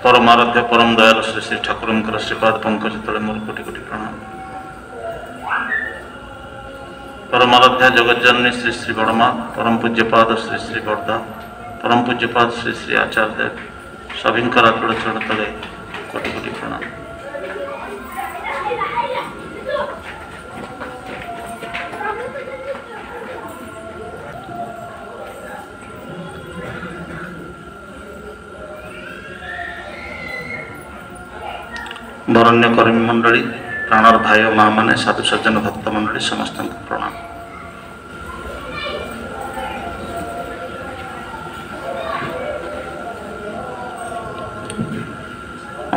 परमाराध्य परम दयाल श्री श्री ठाकुर श्रीपाद पंकज तले मोर कोटि कोटि प्रणाम। परमाराध्या जगज्जननी श्री श्री बड़मा परम पूज्यपाद श्री श्री बड़दा परम पूज्यपाद श्री श्री आचार्य देव सभी आचूड़ चरण तले कोटि कोटि प्रणाम। वरण्य कर्मी मंडली प्राणर भाई और माँ मैंने साधु सज्जन भक्त मंडली समस्त प्रणाम।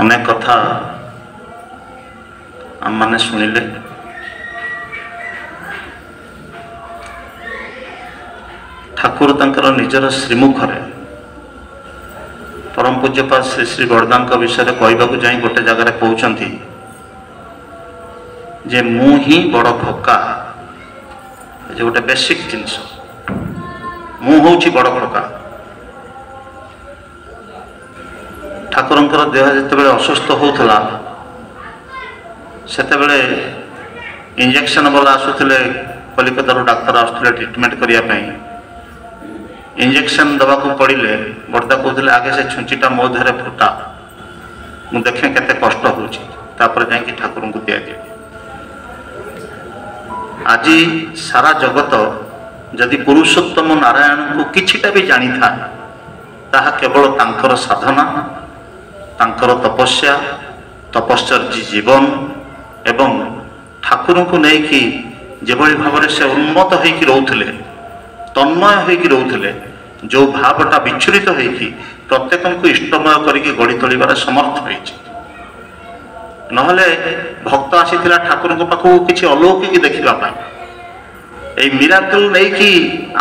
अनेक कथा आम मैंने शुणिले ठाकुर तंकर निजर श्रीमुखरे परम पूज्यपाद श्री श्री बड़दा विषय कहवाक जा गोटे जगार कहते जे मु ही बड़ खोका जो गोटे बेसिक जिनस मु हूँ बड़ खोका। ठाकुर देह जिते असुस्थ होता से इंजेक्शन वाला आसुले कलिकतार डाक्तर आसुले ट्रिटमेंट करने इंजेक्शन दवा को पड़े बड़दा कहते आगे से छुंचीटा मो देह फुटा मु देखे केते कष्ट होपर जा ठाकुर को दि जाए। आज सारा जगत जदि पुरुषोत्तम नारायण को किछिटा भी जानी था ताहा केवल तांकर साधना तांकर तपस्या तपश्चर्य जीवन एवं ठाकुर को लेकिन जो भाव से उन्मत्त होकर रोते तन्मय होकर रोते जो भावटा विच्छुरित होगी प्रत्येक को इष्टमय करके गढ़ी तोड़बार समर्थ होले भक्त आसी ठाकुर पाखक किसी अलौकिक देखापी मिराकल नहीं कि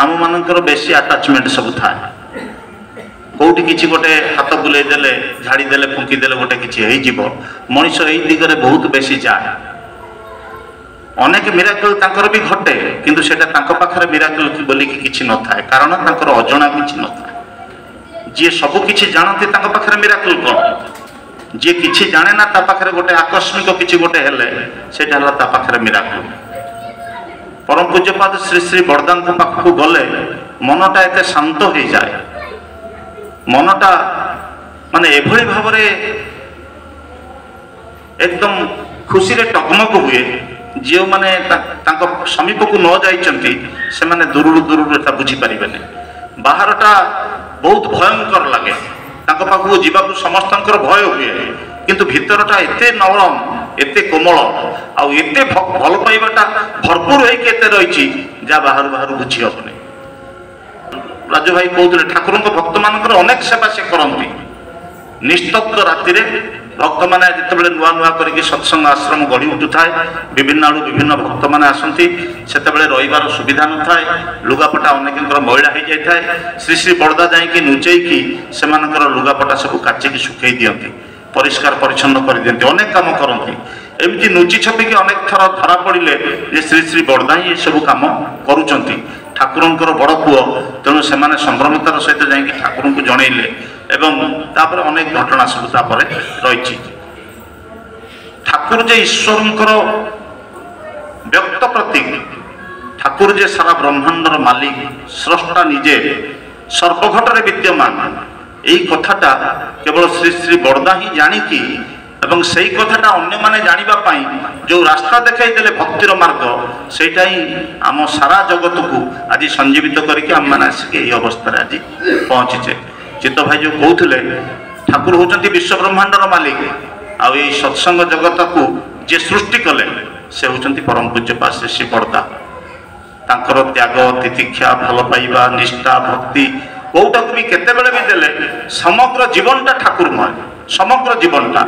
आम मानकर बेसी आटाचमेंट सब थाए कौटी किसी गोटे हाथ बुले देले झाड़ी देले फुंकी देले गोटे किसी मनीष यही दिगरे बहुत बेसी जाए अनेक मिराकल तांकर भी घटे किंतु सेटा तांको पाखरे मिराकल बोली किछि न थाए कारण तांकर अजणा किछि न थाए। जे सब किछि जानते तांको पाखरे मिराकल कोन जे किछि जाने ना ता पाखरे गोटे आकस्मिक किछि गोटे हेले सेटा हला ता पाखरे मिराकल। परम पूज्यपाद श्री श्री बड़दा पाखक गले मनटा एते शांत हो जाए मनटा माने एभली भाव एकदम खुशी रे टकमक हुए जो माने समीप को न जाइछंती से माने दूर दूर बुझी पारे बाहरटा बहुत भयंकर लगे पाखक जावाक समस्त भय हुए किंतु भीतरटा एते नरम एते कोमल आउ एते भल पाइबाटा भरपूर होते रही जहाँ बाहर बाहर बुझी हेनी। राजू भाई कहते ठाकुर भक्त मान अनेक सेवा से करती निस्तब्ध राति भक्त मैंने जिते नुआ नुआ करके सत्संग आश्रम गढ़ी उठुए विभिन्न आड़ू विभिन्न भक्त मैंने आसती से रहीबार सुविधा न था लुगापटा अनेक मैला हो जाए श्री श्री बड़दा जाकि नुचेकी से लुगापटा सब काचिकी सुखई दिखती परिष्कार परिच्छन्न कर दिखती अनेक कम करती एमती नुची छपिकी अनेक थर धरा पड़े जे श्री श्री बड़दा ही सब कम करुँच ठाकुर बड़ पुओ तेणु से संभ्रमतार सहित जाकि ठाकुर को जनइले एवं तापर अनेक घटना सब तापर रही। ठाकुर जे ईश्वर व्यक्त प्रतीक ठाकुर जे सारा ब्रह्मांडर मालिक स्रष्टा निजे सर्वघटरे विद्यमान यही कथाटा केवल श्री श्री बड़दा ही जानिकी एवं सही कथाटा अन्य माने जानिबा पाई जो रास्ता देखाई देले भक्तिर मार्ग सेटा ही आम सारा जगत को आज संजीवित करके आम मैंने आसिक यही अवस्था आज पहुँचीचे। चित्त भाई जो कहते ठाकुर होचंती विश्व ब्रह्मांडर मालिक आ सत्संग जगत को जे सृष्टि कले से होचंती परम पूज्यपाद श्री श्री बड़दा तांकर त्याग तितिक्षा भल पाइबा निष्ठा भक्ति कौटा को भी केतेबेले भी देले समग्र जीवनटा ठाकुरमय समग्र जीवनटा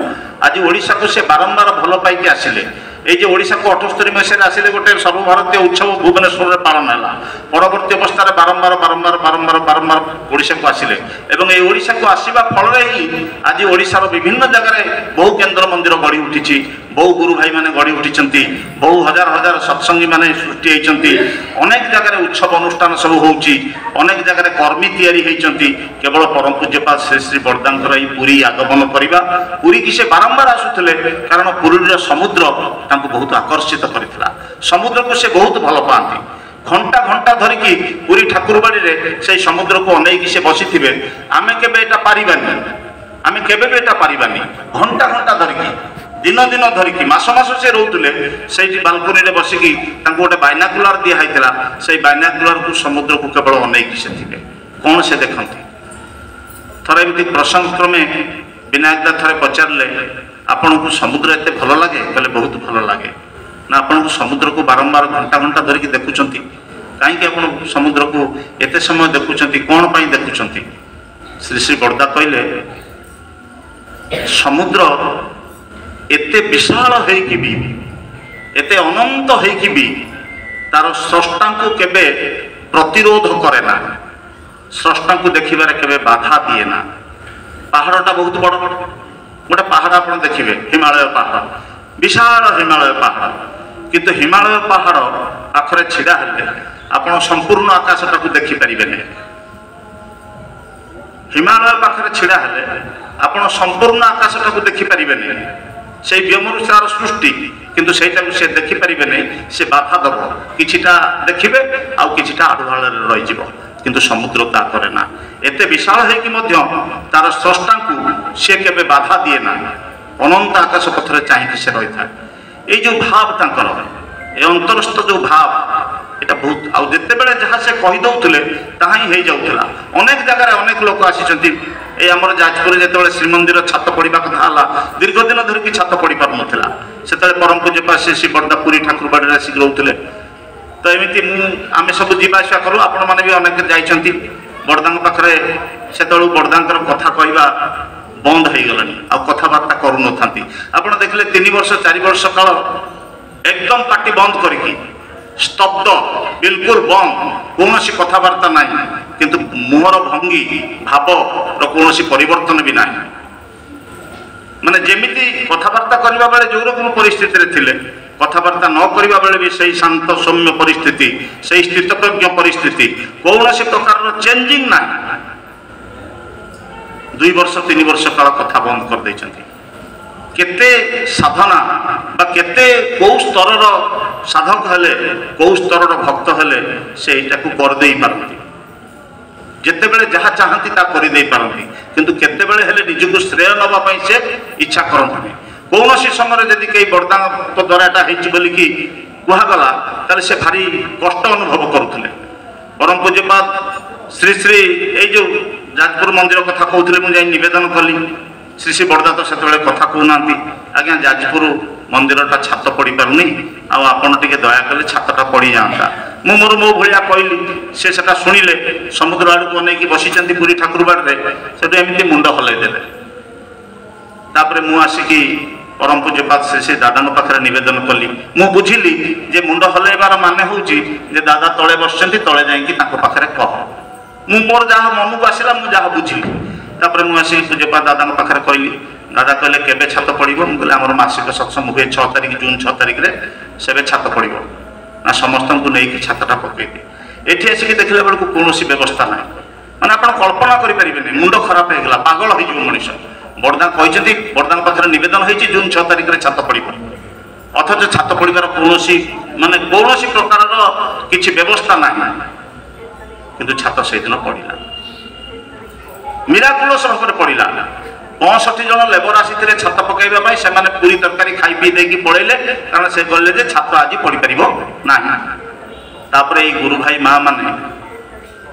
आज ओडिशा को से बारंबार भल पाई आसिले ये ओडिशा को 78 मसीह आसिले गोटे सर्वभारतीय उत्सव भुवनेश्वर में पालन है परवर्ती अवस्था बारंबार बारंबार बारंबार बारंबार ओडिशा को आसिले एवं ये ओडिशा को आसवा फल ही आज ओडिशार विभिन्न जगह बहु केन्द्र मंदिर गढ़ी उठी बहु गुरु भाई मैंने गढ़ी उठी बहु हजार हजार सत्संगी मैंने सृष्टि होती अनेक जगह उत्सव अनुष्ठान सब होची अनेक जगह कर्मी तैयारी होती केवल परम पूज्यपाद श्री श्री बरदांकर पुरी आगमन करवा पुरी की से बारंबार आसुले कारण पुरी समुद्र तांको बहुत आकर्षित करथिला समुद्र को से बहुत भल पाती घंटा घंटा धरिकी पुरी ठाकुरबाड़ी से समुद्र को अनेक से बसी थे आमे केबे एटा पारिबानी आमे केबे भी एटा पारिबानी घंटा घंटा धरिकी दिन दिन धरिकी मास मास से रोते से बालकोनी में बसिकी गोटे बाइनाकुलर दिखाई से बाइनाकुलर को समुद्र को केवल अनेक से थे कौन से देखते थरे एमती प्रसंग क्रमे विनायक दा थरे पचारे आपन को समुद्र एत भल लगे कहले बहुत भल लगे ना आपन को समुद्र को बारंबार घंटा घंटा धरिकी देखुंट कहीं आप समुद्र को एत समय देखुंट कौन पाई देखुंट श्री श्री बरदा कहले समुद्र एते विशाल होइकी भी एते अनंत होइकी भी तार स्रष्टा को केबे प्रतिरोध करे ना स्रष्टा को देखिबारे केबे बाधा दिए ना पहाड़टा बहुत बड़ गोटे पहाड़ आप देखिए हिमालय पहाड़ विशाल हिमालय पहाड़ किंतु हिमालय पहाड़ पाखरे छिड़ा हेले आपण संपूर्ण आकाशटा को देखि परिबे नहीं हिमालय पाखरे छिड़ा हेले आपण संपूर्ण आकाशटा को देखि परिबे नहीं से व्योमरुचार सृष्टि किंतु सेटा से देखि परिबे नहीं से बाधा दब किछिटा देखिबे आउ किछिटा आडुहाल रहि जिवो किंतु समुद्र ता करे ना एते विशाल है कि मध्य तार स्रष्टा को से केबे बाधा दिए ना अनंत आकाश पथरे चाहिए से रही था ये जो भाव तांकर ए अंतरस्थ जो भाव एटा बहुत आउ जते बेले जहाँ से कहि दउतले ताहा ही हे जाउतला अनेक जगह अनेक लोक आसीचंती ए हमर जाजपुर जेतेबेले श्रीमंदिर छात पड़िबा कथा हला दीर्घ दिन धरि कि छात पड़ी पार नथिला सेतेबेले परम पूज्य पासे श्री बरदा पुरी ठाकुर बाड़ी आसी रहउतले तो एमती आम सब जावासा करूँ आपण मैंने भी अनेक जाइंट बड़दा पाखे से बड़दार कथा कहवा बंद हो गलानी आ कथबार्ता करूँ आप देखले 3 वर्ष 4 वर्ष काल एकदम पार्टी बंद करके स्तब्ध बिल्कुल बंद कौन कथबार्ता ना किंतु मुहर भंगी भाव कौन परिवर्तन भी ना माने जेमिति कथबार्ता करने बेले जो रकम परिस्थिति थे कथबार्ता न करने बेले भी सही शांत सौम्य परिस्थिति सही स्थितप्रज्ञ परिस्थिति कौन से प्रकार चेंजिंग ना 2 वर्ष 3 वर्ष काल कथा बंद कर देइछंती केते साधना बा केते कौ स्तर साधक हेले कौ स्तर भक्त हेले से एटा को कर देई पारती जेते बेले जहाँ चाहती ता कर देई पारती किंतु केते बेले हेले निजको श्रेय नबा पई से इच्छा करंती कौन समय जदि कई बरदा द्वारा एटा बोलिकी कहगला ताले से भारी कष्ट अनुभव करुले परम पूज्यपाद श्री श्री ये जो जाजपुर मंदिर कथा कहते मुझे नवेदन कली श्री श्री बरदा तो से कथा कहना आज्ञा जाजपुर मंदिरटा छात पड़ पारनी आपड़ टे दया कले छातटा पड़ जाता मु मोर मो भाया कहली से शुणिले समुद्र आड़ को अनेक बसी पुरी ठाकुर बाड़े से एमती मुंड हलईदे तापर मु आसिकी परम पूज्यपाद श्री श्री दादा पाखे नवेदन कली मु बुझिली जे मुंड हलैबार माने होउची जे दादा तले बसचंती तले जाईकी ताको पाखे कह मु मोर जहाँ मन को आसला मु जहाँ बुझिली तापर मु आसिकी पूज्यपाद दादा पाखे कहली दादा कहले केबे छात पड़िबो मु कहले हमर मासिक सत्संग हुए 6 तारिख जून 6 तारिख रे सेबे छात पड़िबो ना समस्त को नहीं कि छातटा पकईदे एठी आसिकी देखला बेलको कोनोसी व्यवस्था ना माने आपण कल्पना करि परिबेनी मुंड खराब हो गला पागल हो जिवो मनुष्य बरदा कहते बरदा पाखे नवेदन होती जून 6 तारिख में छात पड़ अथच छात पड़ार कौन माने कौन प्रकार किसी व्यवस्था ना किंतु छात से दिन पड़ा मिराकुलस भाव पड़ा 65 जन लेबर आसी छात पकड़ा से पूरी तरकारी खाई पी देकी पलैले कारण से कहले जे छात आज पड़ पार ना गुरु भाई माँ माने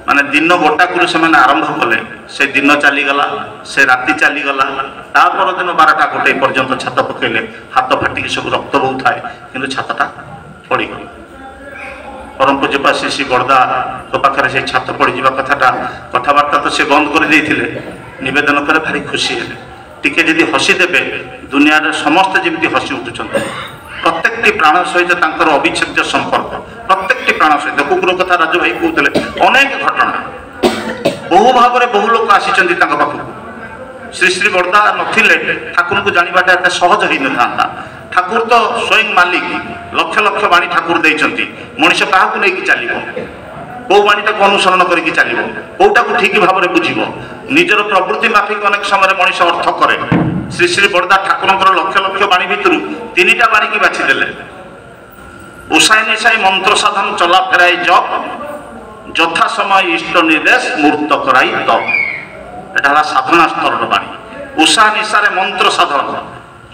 माने दिन गोटाकू से आरंभ कले से दिन चलीगला से राति चलीगला तापर दिन 12टा गोटे पर्यंत छात पकड़े हाथ फाटिकी सब रक्त बहु थाए कि छातटा पड़गला परम पूज्यपाद श्री श्री बरदा पाखे से छात पड़ जा कथाटा कथबार्ता तो से बंद कर देते नवेदन करे भारी खुशी है टिके जदि हसीदेवे दुनिया समस्ते जमी हसी उठुंट प्रत्येकटी प्राण सहित तांकर अविच्छेद्य संपर्क प्रत्येकटी प्राण सहित कुकुर कथा राजू भाई कहते अनेक घटना बहु भाव में बहु लोक आसी पाखक श्री श्री बरदा नथिले ठाकुर को जानाटा एत सहज हो न था ଠାକୁର ତ ସ୍ୱୟଂ ମାଲିକ, ଲକ୍ଷ ଲକ୍ଷ ବାଣୀ ଠାକୁର ଦେଇଛନ୍ତି। ମଣିଷ କାହାକୁ ନେଇକି ଚାଲିବ? କେଉଁ ବାଣୀଟାକୁ ଅନୁସରଣ କରିକି ଚାଲିବ? କେଉଁଟାକୁ ଠିକ ଭାବରେ ବୁଝିବ? ନିଜର ପ୍ରବୃତ୍ତି ମାଫିକ ଅନେକ ସମୟରେ ମଣିଷ ଅର୍ଥ କରେ। ଶ୍ରୀ ଶ୍ରୀ ବଡ଼ଦା ଠାକୁରଙ୍କର ଲକ୍ଷ ଲକ୍ଷ ବାଣୀ ଭିତରୁ 3ଟା ବାଣୀକି ବାଛିଦେଲେ। ଉଷାଇ ନିଶାଇ ମନ୍ତ୍ର ସାଧନ ଚଲା ଫେରାଇ ଜପ, ଯଥା ସମୟ ଇଷ୍ଟ ନିର୍ଦ୍ଦେଶ ମୂର୍ତ୍ତ କରାଇ ତପ। এটা ହେଲା ସାଧନା ସ୍ତରର ବାଣୀ। ଉଷା ନିଶାରେ ମନ୍ତ୍ର ସାଧନ,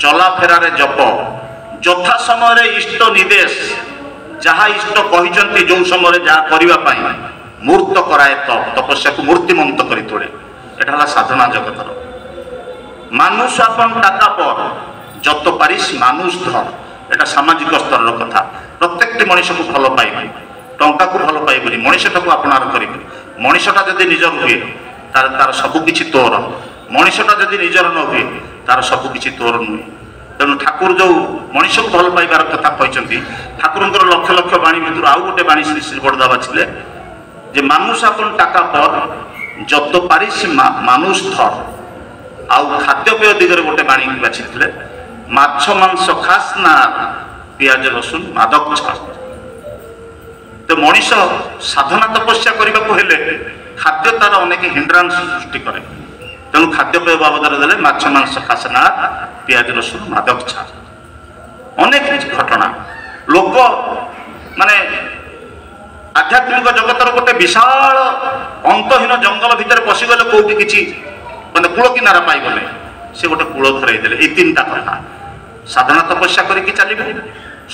ଚଲା ଫେରାରେ ଜପ, ଯଥା ସମୟରେ ଇଷ୍ଟ ନିର୍ଦ୍ଦେଶ, ଯାହା ଇଷ୍ଟ କହିଛନ୍ତି ଯେଉଁ ସମୟରେ ଯାହା କରିବା ପାଇଁ, ମୂର୍ତ୍ତ କରାଏ ତପ, ତପସ୍ୟାକୁ ମୂର୍ତ୍ତିମନ୍ତ କରି ତୋଳେ। এটা ହେଲା ସାଧନା ଜଗତର। মানুষ আপন টাকা পর, যত পারিস মানুষ ধর। এটা সামাজিক স্তরর কথা। প্রত্যেকটি মଣିষକୁ ଭଲ ପାଇବେ, ଟଙ୍କାକୁ ଭଲ ପାଇବେନି, ମଣିଷଟାକୁ ଆପଣାର କରିବେ। ମଣିଷଟା ଯଦି ନିଜର ହୁଏ ତାର ତାର ସବୁକିଛି ତୋର, ମଣିଷଟା ଯଦି ନିଜର ନ ହୁଏ ତାର ସବୁକିଛି ତୋର ନୁହେଁ। ତେଣୁ ଠାକୁର ଯେଉଁ ମଣିଷକୁ ଭଲ ପାଇବାର କଥା କହିଛନ୍ତି, ଠାକୁରଙ୍କର ଲକ୍ଷ ଲକ୍ଷ ବାଣୀ ଭିତରୁ ଆଉ ଗୋଟେ ବାଣୀ ଶ୍ରୀ ଶ୍ରୀ ବଡ଼ଦା ବାଛିଲେ ଯେ মানুষ আপন টাকা পর, যত পারিস মানুষ ধর। ଆଉ ଖାଦ୍ୟପେୟ ଦିଗରେ ଗୋଟେ ବାଣୀ ବାଛିଥିଲେ, ମାଛ ମାଂସ ଖାସ୍ ନା, ପିଆଜ ରସୁଣ ମାଦକ ଛାଡ଼। ତ ମଣିଷ ସାଧନା ତପସ୍ୟା କରିବାକୁ ହେଲେ ଖାଦ୍ୟ ତାର ଅନେକ ହିଣ୍ଡ୍ରାନ୍ସ ସୃଷ୍ଟି କରେ। ତେଣୁ ଖାଦ୍ୟପେୟ ବାବଦରେ ଦେଲେ ମାଛ ମାଂସ ଖାସ୍ ନା, ପିଆଜ ରସୁଣ ମାଦକ ଛାଡ଼। ଅନେକ ଘଟଣା ଲୋକ ମାନେ ଆଧ୍ୟାତ୍ମିକ ଜଗତର ଗୋଟେ ବିଶାଳ ଅନ୍ତହୀନ ଜଙ୍ଗଲ ଭିତରେ ପଶିଗଲେ କୋଉଠି କିଛି ମାନେ କୂଳ କିନାରା ପାଇଗଲେ, ସେ ଗୋଟେ କୂଳ ଧରେଇ ଦେଲେ। ଏଇ 3ଟା କଥା। ସାଧନା ତପସ୍ୟା କରିକି ଚାଲିବୁ,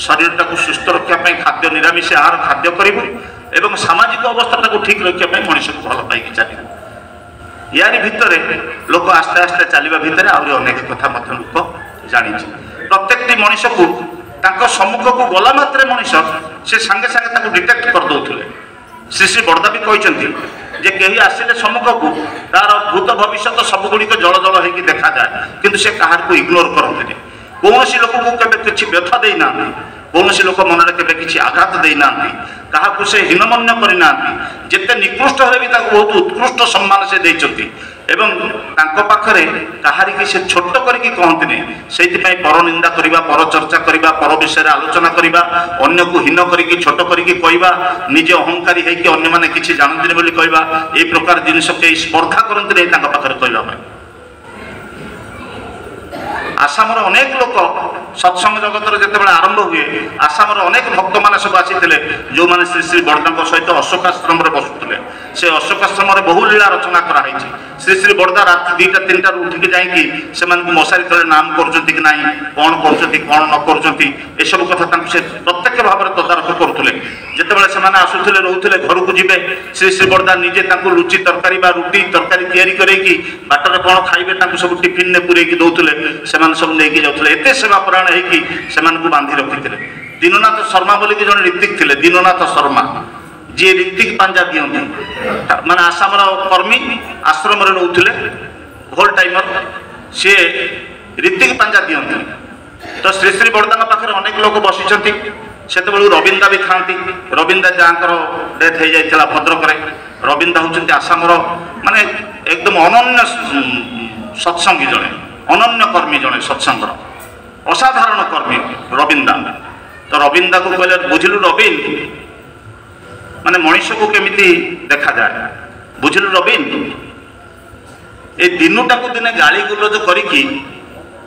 ଶରୀରଟାକୁ ସୁସ୍ଥ ରଖିବା ପାଇଁ ଖାଦ୍ୟ ନିରାମିଷ ଆହାର ଖାଦ୍ୟ କରିବୁ, ଏବଂ ସାମାଜିକ ଅବସ୍ଥାଟାକୁ ଠିକ ରଖିବା ପାଇଁ ମଣିଷକୁ ଭଲ ପାଇକି ଚାଲିବୁ। ୟାରି ଭିତରେ ଲୋକ ଆସ୍ତେ ଆସ୍ତେ ଚାଲିବା ଭିତରେ ଆହୁରି ଅନେକ କଥା ମଧ୍ୟ ଲୋକ ଜାଣିଛି। ପ୍ରତ୍ୟେକଟି ମଣିଷକୁ ତାଙ୍କ ସମ୍ମୁଖକୁ ଗଲା ମାତ୍ରେ ମଣିଷ ସେ ସାଙ୍ଗେ ସାଙ୍ଗେ ତାକୁ ଡିଟେକ୍ଟ କରିଦେଉଥିଲେ। ଶ୍ରୀ ଶ୍ରୀ ବଡ଼ଦା ବି କହିଛନ୍ତି ଯେ କେହି ଆସିଲେ ସମ୍ମୁଖକୁ ତାର ଭୂତ ଭବିଷ୍ୟତ ସବୁଗୁଡ଼ିକ ଜଳ ଜଳ ହେଇକି ଦେଖାଯାଏ, କିନ୍ତୁ ସେ କାହାକୁ ଇଗ୍ନୋର କରନ୍ତିନି। କୌଣସି ଲୋକକୁ କେବେ କିଛି ବ୍ୟଥା ଦେଇନାହାନ୍ତି, କୌଣସି ଲୋକ ମନରେ କେବେ କିଛି ଆଘାତ ଦେଇନାହାନ୍ତି, କାହାକୁ ସେ ହୀନମନ୍ୟ କରିନାହାନ୍ତି। ଯେତେ ନିକୃଷ୍ଟ ହେଲେ ବି ତାଙ୍କୁ ବହୁତ ଉତ୍କୃଷ୍ଟ ସମ୍ମାନ ସେ ଦେଇଛନ୍ତି, ଏବଂ ତାଙ୍କ ପାଖରେ କାହାରିକି ସେ ଛୋଟ କରିକି କହନ୍ତିନି। ସେଇଥିପାଇଁ ପରନିନ୍ଦା କରିବା, ପରଚର୍ଚ୍ଚା କରିବା, ପର ବିଷୟରେ ଆଲୋଚନା କରିବା, ଅନ୍ୟକୁ ହୀନ କରିକି ଛୋଟ କରିକି କହିବା, ନିଜେ ଅହଙ୍କାରୀ ହେଇକି ଅନ୍ୟମାନେ କିଛି ଜାଣନ୍ତିନି ବୋଲି କହିବା, এই ପ୍ରକାର ଜିନିଷ କେହି ସ୍ପର୍ଦ୍ଧା କରନ୍ତିନି ତାଙ୍କ ପାଖରେ କହିବା ପାଇଁ। ଆସାମର ଅନେକ ଲୋକ ସତ୍ସଙ୍ଗ ଜଗତର ଯେତେବେଳେ ଆରମ୍ଭ ହୁଏ, ଆସାମର ଅନେକ ଭକ୍ତମାନେ ସବୁ ଆସିଥିଲେ, ଯେଉଁମାନେ ଶ୍ରୀ ଶ୍ରୀ ବଡ଼ଦାଙ୍କ ସହିତ ଅଶୋକାଶ୍ରମରେ ବସୁଥିଲେ। ସେ ଅଶୋକାଶ୍ରମରେ ବହୁ ଲୀଳା ରଚନା କରାହେଇଛି। ଶ୍ରୀ ଶ୍ରୀ ବଡ଼ଦା ରାତି 2ଟା 3ଟାରୁ ଉଠିକି ଯାଇକି ସେମାନଙ୍କୁ ମଶାରୀ ତଳେ ନାମ କରୁଛନ୍ତି କି ନାହିଁ, କ'ଣ କରୁଛନ୍ତି କ'ଣ ନ କରୁଛନ୍ତି, ଏସବୁ କଥା ତାଙ୍କୁ ସେ ପ୍ରତ୍ୟକ୍ଷ ଭାବରେ ତଦାରଖ କରୁଥିଲେ। ଯେତେବେଳେ ସେମାନେ ଆସୁଥିଲେ ରହୁଥିଲେ, ଘରକୁ ଯିବେ, ଶ୍ରୀ ଶ୍ରୀ ବଡ଼ଦା ନିଜେ ତାଙ୍କୁ ଲୁଚି ତରକାରୀ ବା ରୁଟି ତରକାରୀ ତିଆରି କରେଇକି ବାଟରେ କ'ଣ ଖାଇବେ ତାଙ୍କୁ ସବୁ ଟିଫିନରେ ପୁରେଇକି ଦେଉଥିଲେ। ସେମାନେ ସବୁ ନେଇକି ଯାଉଥିଲେ। ଏତେ ସେବା ପରାୟଣ ହେଇକି ସେମାନଙ୍କୁ ବାନ୍ଧି ରଖିଥିଲେ। ଦୀନନାଥ ଶର୍ମା ବୋଲିକି ଜଣେ ଋତିକ ଥିଲେ, ଦୀନନାଥ ଶର୍ମା, ଯିଏ ଋତିକ ପାଞ୍ଜା ଦିଅନ୍ତି, ମାନେ ଆସାମର କର୍ମୀ, ଆଶ୍ରମରେ ରହୁଥିଲେ, ହୋଲ୍ ଟାଇମର, ସିଏ ଋତିକ ପାଞ୍ଜା ଦିଅନ୍ତି। ତ ଶ୍ରୀ ଶ୍ରୀ ବଡ଼ଦାଙ୍କ ପାଖରେ ଅନେକ ଲୋକ ବସିଛନ୍ତି। ସେତେବେଳକୁ ରବିନ୍ଦା ବି ଥାନ୍ତି। ରବିନ୍ଦା ଯାହାଙ୍କର ଡେଥ୍ ହେଇଯାଇଥିଲା ଭଦ୍ରକରେ। ରବିନ୍ଦା ହେଉଛନ୍ତି ଆସାମର ମାନେ ଏକଦମ ଅନନ୍ୟ ସତ୍ସଙ୍ଗୀ ଜଣେ, ଅନନ୍ୟ କର୍ମୀ ଜଣେ ସତ୍ସଙ୍ଗର, ଅସାଧାରଣ କର୍ମୀ ରବିନ୍ଦା। ତ ରବିନ୍ଦାକୁ କହିଲେ, ବୁଝିଲୁ ରବିନ, ମାନେ ମଣିଷକୁ କେମିତି ଦେଖାଯାଏ, ବୁଝିଲୁ ରବିନ, ଏ ଦିନଟାକୁ ଦିନେ ଗାଳି ଗୁଲଜ କରିକି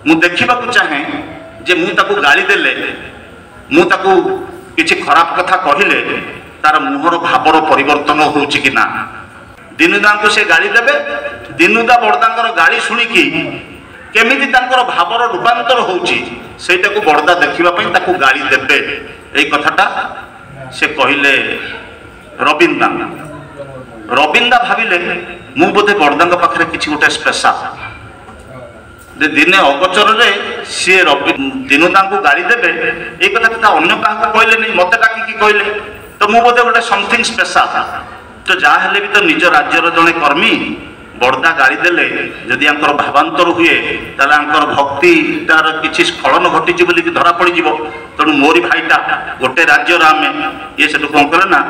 ମୁଁ ଦେଖିବାକୁ ଚାହେଁ ଯେ ମୁଁ ତାକୁ ଗାଳି ଦେଲେ, ମୁଁ ତାକୁ କିଛି ଖରାପ କଥା କହିଲେ ତାର ମୁହଁର ଭାବର ପରିବର୍ତ୍ତନ ହେଉଛି କି ନା। ଦିନୁଦାଙ୍କୁ ସେ ଗାଳି ଦେବେ, ଦିନୁଦା ବଡ଼ଦାଙ୍କର ଗାଳି ଶୁଣିକି କେମିତି ତାଙ୍କର ଭାବର ରୂପାନ୍ତର ହେଉଛି ସେଇଟାକୁ ବଡ଼ଦା ଦେଖିବା ପାଇଁ ତାକୁ ଗାଳି ଦେବେ। ଏଇ କଥାଟା ସେ କହିଲେ ରବିନ୍ଦା। ରବିନ୍ଦା ଭାବିଲେ ମୁଁ ବୋଧେ ବଡ଼ଦାଙ୍କ ପାଖରେ କିଛି ଗୋଟେ ସ୍ପେଶାଲ, ଯେ ଦିନେ ଅଗୋଚରରେ ସିଏ ଦିନୁଦାଙ୍କୁ ଗାଳି ଦେବେ, ଏଇ କଥାଟା ତା ଅନ୍ୟ କାହାକୁ କହିଲେନି, ମୋତେ ଡାକିକି କହିଲେ, ତ ମୁଁ ବୋଧେ ଗୋଟେ ସମଥିଙ୍ଗ ସ୍ପେଶାଲ। ତ ଯାହା ହେଲେ ବି ତ ନିଜ ରାଜ୍ୟର ଜଣେ କର୍ମୀ, ବଡ଼ଦା ଗାଳି ଦେଲେ ଯଦି ଆଙ୍କର ଭାବାନ୍ତର ହୁଏ ତାହେଲେ ଆଙ୍କର ଭକ୍ତିଟାର କିଛି ସ୍ଖଳନ ଘଟିଛି ବୋଲିକି ଧରା ପଡ଼ିଯିବ। ତେଣୁ ମୋରି ଭାଇଟା, ଗୋଟେ ରାଜ୍ୟର ଆମେ, ଇଏ ସେଠୁ କ'ଣ କଲେ ନା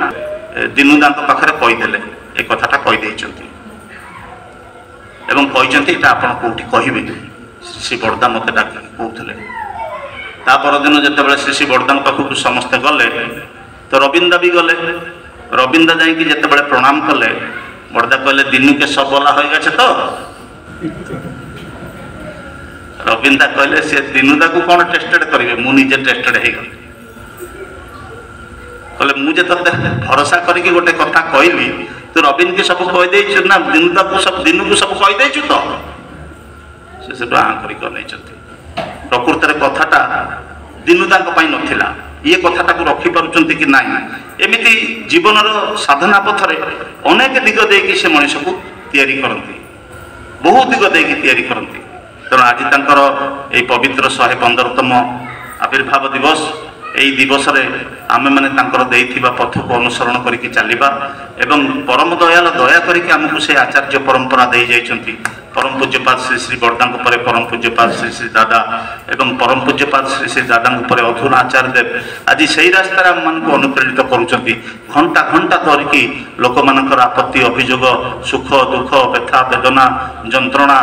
ଦିନୁଦାଙ୍କ ପାଖରେ କହିଦେଲେ, ଏ କଥାଟା କହିଦେଇଛନ୍ତି ଏବଂ କହିଛନ୍ତି ଏଇଟା ଆପଣ କେଉଁଠି କହିବେ। ଶ୍ରୀ ବଡ଼ଦା ମୋତେ ଡାକିକି କହୁଥିଲେ। ता परदिन जितेबाला श्री श्री बड़दा पाखक समस्ते गले तो रविंदा भी गले। रविंदा जाकि जितेबाला प्रणाम कले बड़दा कहले दिनू के सब बोला हो गए तो रविंदा कहले सी दिनुदा को कौन टेस्टेड करेंगे मुझे टेस्टेड हो गली कहले मुझे तो भरोसा करके गोटे कथा कहली तू रविन की सब कहीदेचु ना दिनुदा को सब दिनू को सब कहीदेचु तो से आँ कर प्रकृत कथाटा दिनुदा नथिला ये कथाटा को रखिपार कि ना एमती जीवन साधना पथरे अनेक दिग देकी से मनीष को तैयारी करती बहुत दिग देकी तैयारी करती तेणु आज तंकर ये पवित्र 115तम आविर्भाव दिवस यही दिवस आमे माने तांकर देइथिबा पथ को अनुसरण करिक चलिबा एवं परम दयाल दया करिक आमको से आचार्य परंपरा दे जाइछंती। परम पूज्यपाद श्री श्री बड़दा परम पूज्यपाद श्री श्री दादा एवं परम पूज्यपाद श्री श्री दादा अधुना आचार्य देव आज से रास्तार आम मान अनुप्रेरित करुँच घंटा घंटा धरिकी लोक मानकर आपत्ति अभियोग सुख दुख व्यथा वेदना जंत्रणा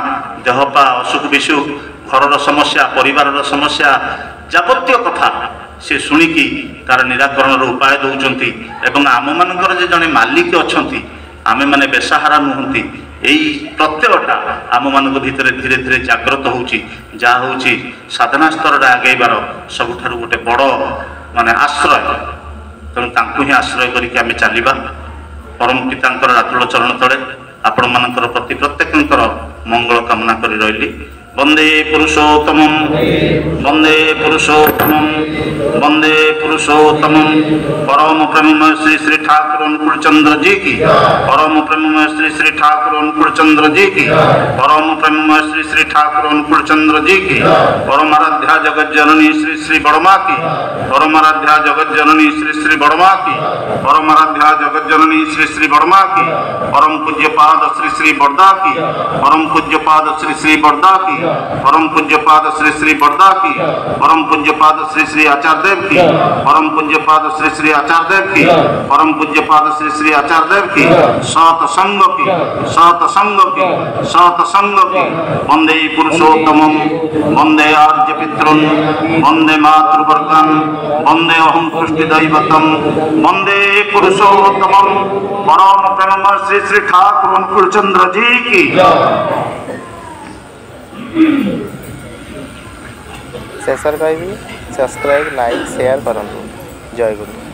देहपा असुख विसुख घर समस्या परिवार समस्या जावतीय कथा से शुणिकी तार निराकरण उपाय दौरान एवं आम मानकर जड़े मालिक अच्छा आमे माने बेसहारा नुहति यही प्रत्ययटा आम मान भितर धीरे धीरे जाग्रत होची साधना स्तर आगेबार सबुठ गोटे बड़ माने आश्रय तेणु ही आश्रय करके चलवा परम पिता रातुल चरण तले आपण मानकर प्रति प्रत्येक मंगल कामना कर रही। वंदे पुरुषोत्तमं वंदे पुरुषोत्तमं वंदे पुरुषोत्तमं परम प्रेम श्री श्री ठाकुर अनुकूल चंद्र जी की परम प्रेम श्री श्री ठाकुर अनुकूल चंद्र जी की परम प्रेम श्री श्री ठाकुर अनुकूल चंद्र जी की परम आराध्या जगत जननी श्री श्री बड़मा की परम आराध्या जगत जननी श्री श्री बड़मा की परम आराध्या जगत जननी श्री श्री बड़मा की परम पूज्यपाद श्री श्री बड़दा की परम पूज्यपाद श्री श्री बड़दा की परम पूज्यपाद श्री श्री बड़दा की परम पूज्यपाद श्री श्री आचार्य देव की परम पूज्यपाद श्री श्री आचार्य देव की परम पूज्यपाद श्री श्री आचार्य देव की सतसंग की सतसंग की सतसंग की वंदे पुरुषोत्तमं वंदे आद्य पितृन् वंदे मातृवर्गं वंदे अहं पुष्टिदैवतं वंदे पुरुषोत्तमं परम प्रेम श्री श्री ठाकुर अनुकूल चंद्र जी की। शेषर कह सब्सक्राइब लाइक शेयर करूँ। जय गुरु।